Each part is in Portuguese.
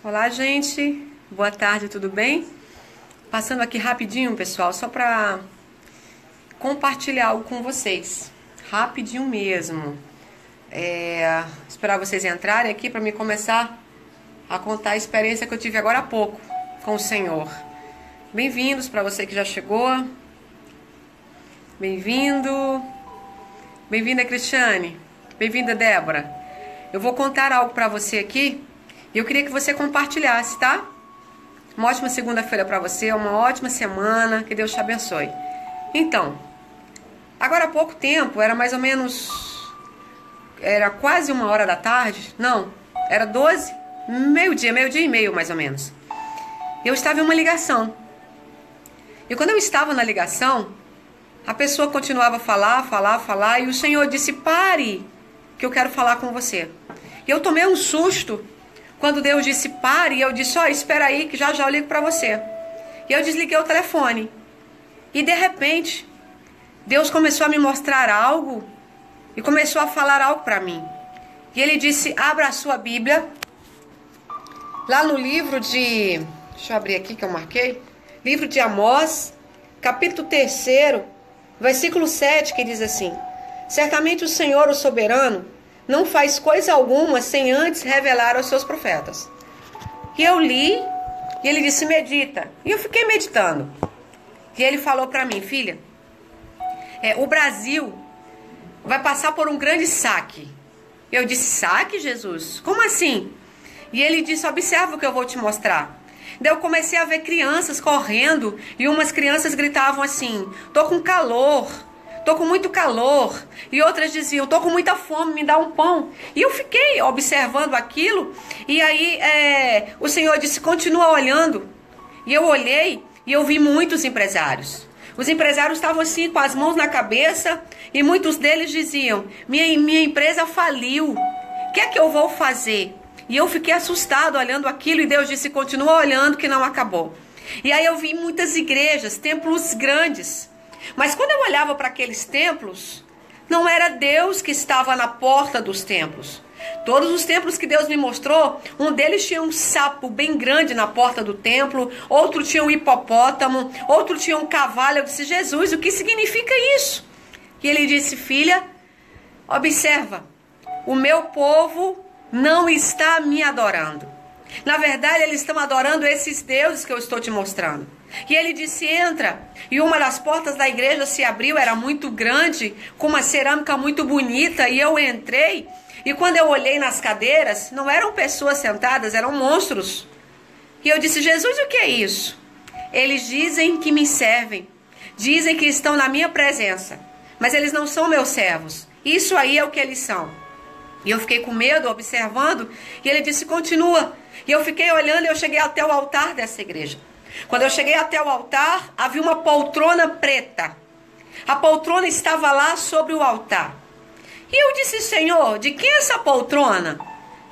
Olá, gente. Boa tarde, tudo bem? Passando aqui rapidinho, pessoal, só para compartilhar algo com vocês. Rapidinho mesmo. Esperar vocês entrarem aqui para me começar a contar a experiência que eu tive agora há pouco com o Senhor. Bem-vindos para você que já chegou. Bem-vindo. Bem-vinda, Cristiane. Bem-vinda, Débora. Eu vou contar algo para você aqui. E eu queria que você compartilhasse, tá? Uma ótima segunda-feira para você, uma ótima semana, que Deus te abençoe. Então, agora há pouco tempo, era mais ou menos, era quase 1h da tarde, não, era 12, meio-dia e meio mais ou menos. Eu estava em uma ligação. E quando eu estava na ligação, a pessoa continuava a falar, e o Senhor disse, pare, que eu quero falar com você. E eu tomei um susto. Quando Deus disse pare, eu disse, espera aí que já eu ligo para você. E eu desliguei o telefone. E de repente, Deus começou a me mostrar algo e começou a falar algo para mim. E Ele disse, abra a sua Bíblia. Lá no livro de, deixa eu abrir aqui que eu marquei. Livro de Amós, capítulo 3, versículo 7, que diz assim, certamente o Senhor, o soberano, não faz coisa alguma sem antes revelar aos seus profetas. E eu li, e ele disse, medita. E eu fiquei meditando. E ele falou para mim, filha, o Brasil vai passar por um grande saque. Eu disse, saque, Jesus? Como assim? E ele disse, observa o que eu vou te mostrar. Daí eu comecei a ver crianças correndo, e umas crianças gritavam assim, tô com calor. Tô com muito calor. E outras diziam, tô com muita fome, me dá um pão. E eu fiquei observando aquilo. E aí o Senhor disse, continua olhando. E eu olhei e eu vi muitos empresários. Os empresários estavam assim com as mãos na cabeça. E muitos deles diziam, minha empresa faliu. O que é que eu vou fazer? E eu fiquei assustado olhando aquilo. E Deus disse, continua olhando que não acabou. E aí eu vi muitas igrejas, templos grandes. Mas quando eu olhava para aqueles templos, não era Deus que estava na porta dos templos. Todos os templos que Deus me mostrou, um deles tinha um sapo bem grande na porta do templo, outro tinha um hipopótamo, outro tinha um cavalo. Eu disse, Jesus, o que significa isso? E ele disse, filha, observa, o meu povo não está me adorando. Na verdade, eles estão adorando esses deuses que eu estou te mostrando. E ele disse, entra. E uma das portas da igreja se abriu, era muito grande, com uma cerâmica muito bonita. E eu entrei, e quando eu olhei nas cadeiras, não eram pessoas sentadas, eram monstros. E eu disse, Jesus, o que é isso? Eles dizem que me servem, dizem que estão na minha presença, mas eles não são meus servos. Isso aí é o que eles são. E eu fiquei com medo, observando, e ele disse, continua. E eu fiquei olhando, e eu cheguei até o altar dessa igreja. Quando eu cheguei até o altar, havia uma poltrona preta. A poltrona estava lá sobre o altar. E eu disse, Senhor, de quem é essa poltrona?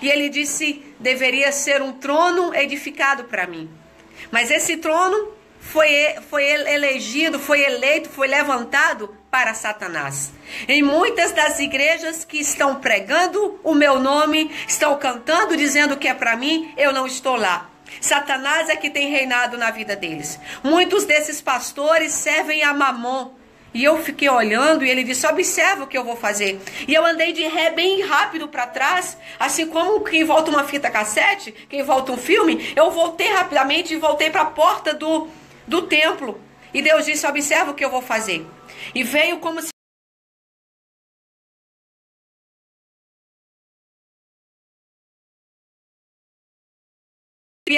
E ele disse, deveria ser um trono edificado para mim. Mas esse trono foi elegido, foi eleito, foi levantado para Satanás. Em muitas das igrejas que estão pregando o meu nome, estão cantando, dizendo que é para mim, eu não estou lá. Satanás é que tem reinado na vida deles. Muitos desses pastores servem a Mamon. E eu fiquei olhando e ele disse, observa o que eu vou fazer. E eu andei de ré bem rápido para trás, assim como quem volta uma fita cassete, quem volta um filme. Eu voltei rapidamente e voltei para a porta do templo. E Deus disse, observa o que eu vou fazer. E veio como se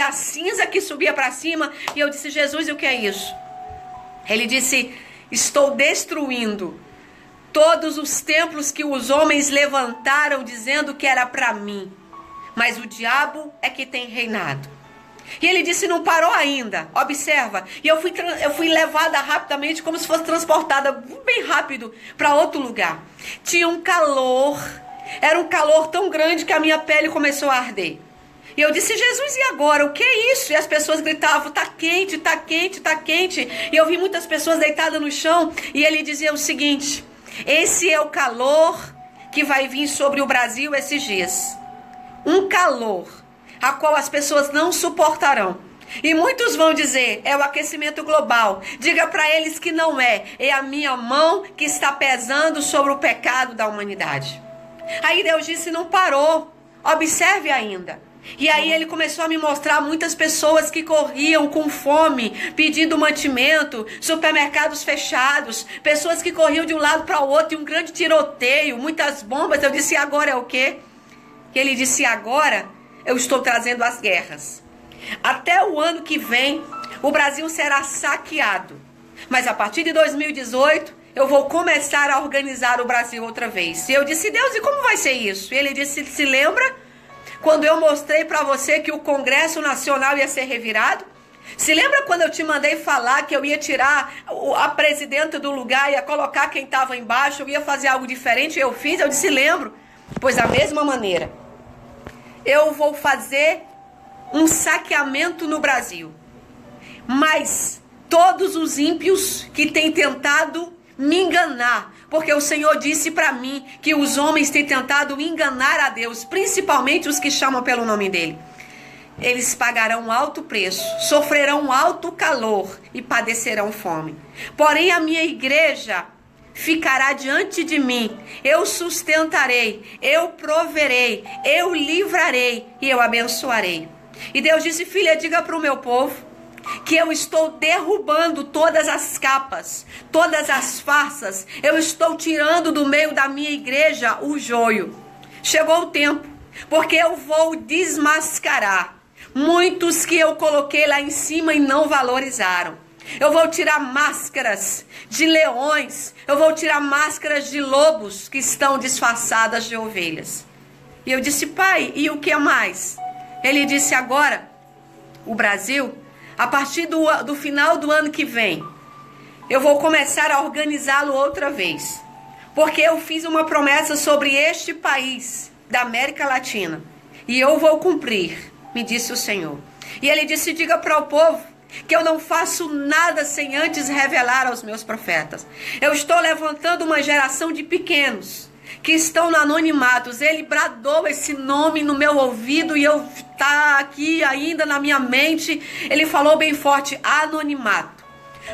a cinza que subia para cima. E eu disse, Jesus, e o que é isso? Ele disse, estou destruindo todos os templos que os homens levantaram dizendo que era para mim. Mas o diabo é que tem reinado. E ele disse, não parou ainda, observa. E eu fui levada rapidamente, como se fosse transportada bem rápido para outro lugar. Tinha um calor, era um calor tão grande que a minha pele começou a arder. E eu disse, Jesus, e agora? O que é isso? E as pessoas gritavam, tá quente, tá quente, tá quente. E eu vi muitas pessoas deitadas no chão. E ele dizia o seguinte, esse é o calor que vai vir sobre o Brasil esses dias. Um calor a qual as pessoas não suportarão. E muitos vão dizer, é o aquecimento global. Diga para eles que não é. É a minha mão que está pesando sobre o pecado da humanidade. Aí Deus disse, não parou. Observe ainda. E aí ele começou a me mostrar muitas pessoas que corriam com fome, pedindo mantimento, supermercados fechados, pessoas que corriam de um lado para o outro, e um grande tiroteio, muitas bombas. Eu disse, agora é o quê? Ele disse, agora eu estou trazendo as guerras. Até o ano que vem, o Brasil será saqueado. Mas a partir de 2018, eu vou começar a organizar o Brasil outra vez. E eu disse, Deus, e como vai ser isso? E ele disse, se lembra quando eu mostrei para você que o Congresso Nacional ia ser revirado? Se lembra quando eu te mandei falar que eu ia tirar a presidenta do lugar, ia colocar quem estava embaixo, eu ia fazer algo diferente? Eu fiz, eu disse, lembro. Pois da mesma maneira, eu vou fazer um saqueamento no Brasil. Mas todos os ímpios que têm tentado me enganar, porque o Senhor disse para mim que os homens têm tentado enganar a Deus, principalmente os que chamam pelo nome dele. Eles pagarão um alto preço, sofrerão um alto calor e padecerão fome. Porém, a minha igreja ficará diante de mim. Eu sustentarei, eu proverei, eu livrarei e eu abençoarei. E Deus disse, filha, diga para o meu povo que eu estou derrubando todas as capas, todas as farsas. Eu estou tirando do meio da minha igreja o joio. Chegou o tempo, porque eu vou desmascarar muitos que eu coloquei lá em cima e não valorizaram. Eu vou tirar máscaras de leões, eu vou tirar máscaras de lobos que estão disfarçadas de ovelhas. E eu disse, pai, e o que mais? Ele disse, agora, o Brasil, a partir do final do ano que vem, eu vou começar a organizá-lo outra vez. Porque eu fiz uma promessa sobre este país da América Latina. E eu vou cumprir, me disse o Senhor. E ele disse, diga para o povo que eu não faço nada sem antes revelar aos meus profetas. Eu estou levantando uma geração de pequenos que estão no anonimato. Ele bradou esse nome no meu ouvido e eu tá aqui ainda na minha mente. Ele falou bem forte, anonimato.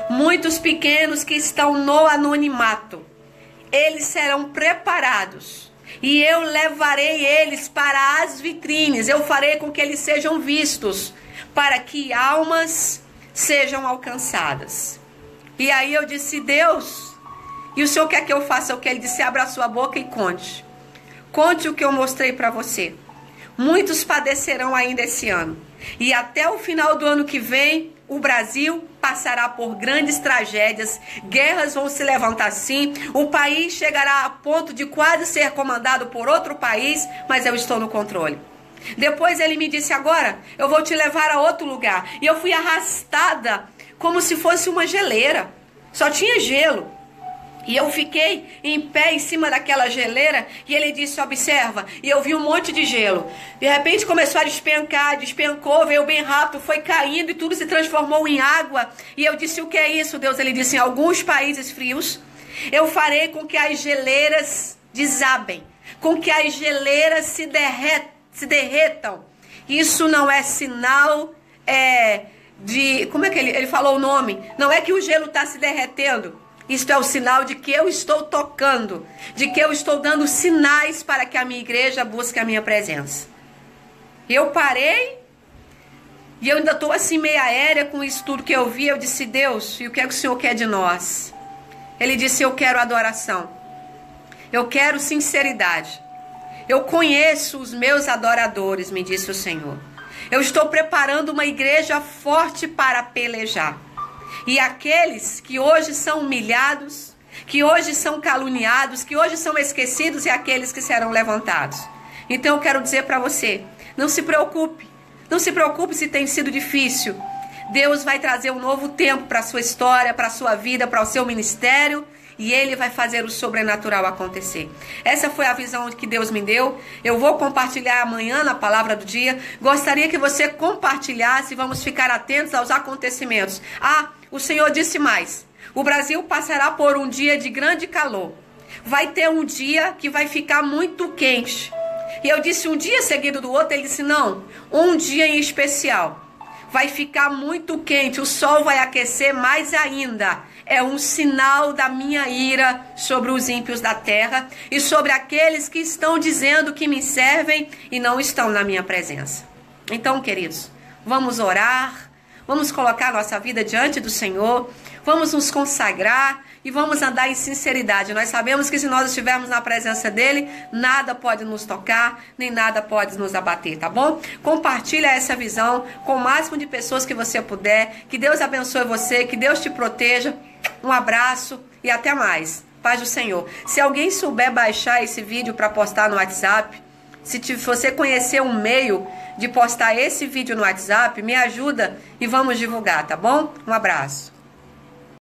Muitos pequenos que estão no anonimato, eles serão preparados e eu levarei eles para as vitrines. Eu farei com que eles sejam vistos, para que almas sejam alcançadas. E aí eu disse, Deus, e o Senhor quer que eu faça o que? Ele disse, abra a sua boca e conte. Conte o que eu mostrei para você. Muitos padecerão ainda esse ano. E até o final do ano que vem, o Brasil passará por grandes tragédias. Guerras vão se levantar sim. O país chegará a ponto de quase ser comandado por outro país, mas eu estou no controle. Depois ele me disse, agora eu vou te levar a outro lugar. E eu fui arrastada como se fosse uma geleira. Só tinha gelo. E eu fiquei em pé em cima daquela geleira e ele disse, observa, e eu vi um monte de gelo. De repente começou a despencar, despencou, veio bem rápido, foi caindo e tudo se transformou em água. E eu disse, o que é isso, Deus? Ele disse, em alguns países frios, eu farei com que as geleiras desabem, com que as geleiras se derretam. Isso não é sinal de... Como é que ele falou o nome? Não é que o gelo está se derretendo. Isto é o sinal de que eu estou tocando, de que eu estou dando sinais para que a minha igreja busque a minha presença. Eu parei e eu ainda estou assim meio aérea com isso tudo que eu vi. Eu disse, Deus, e o que é que o Senhor quer de nós? Ele disse, eu quero adoração. Eu quero sinceridade. Eu conheço os meus adoradores, me disse o Senhor. Eu estou preparando uma igreja forte para pelejar. E aqueles que hoje são humilhados, que hoje são caluniados, que hoje são esquecidos, e aqueles que serão levantados. Então eu quero dizer para você, não se preocupe. Não se preocupe se tem sido difícil. Deus vai trazer um novo tempo para a sua história, para a sua vida, para o seu ministério. E Ele vai fazer o sobrenatural acontecer. Essa foi a visão que Deus me deu. Eu vou compartilhar amanhã na palavra do dia. Gostaria que você compartilhasse. Vamos ficar atentos aos acontecimentos. O Senhor disse mais. O Brasil passará por um dia de grande calor. Vai ter um dia que vai ficar muito quente. E eu disse um dia seguido do outro, ele disse não, um dia em especial. Vai ficar muito quente, o sol vai aquecer mais ainda. É um sinal da minha ira sobre os ímpios da terra e sobre aqueles que estão dizendo que me servem e não estão na minha presença. Então, queridos, vamos orar, vamos colocar nossa vida diante do Senhor, vamos nos consagrar e vamos andar em sinceridade. Nós sabemos que se nós estivermos na presença dele, nada pode nos tocar, nem nada pode nos abater, tá bom? Compartilha essa visão com o máximo de pessoas que você puder. Que Deus abençoe você, que Deus te proteja. Um abraço e até mais. Paz do Senhor. Se alguém souber baixar esse vídeo para postar no WhatsApp, se você conhecer um meio de postar esse vídeo no WhatsApp, me ajuda e vamos divulgar, tá bom? Um abraço.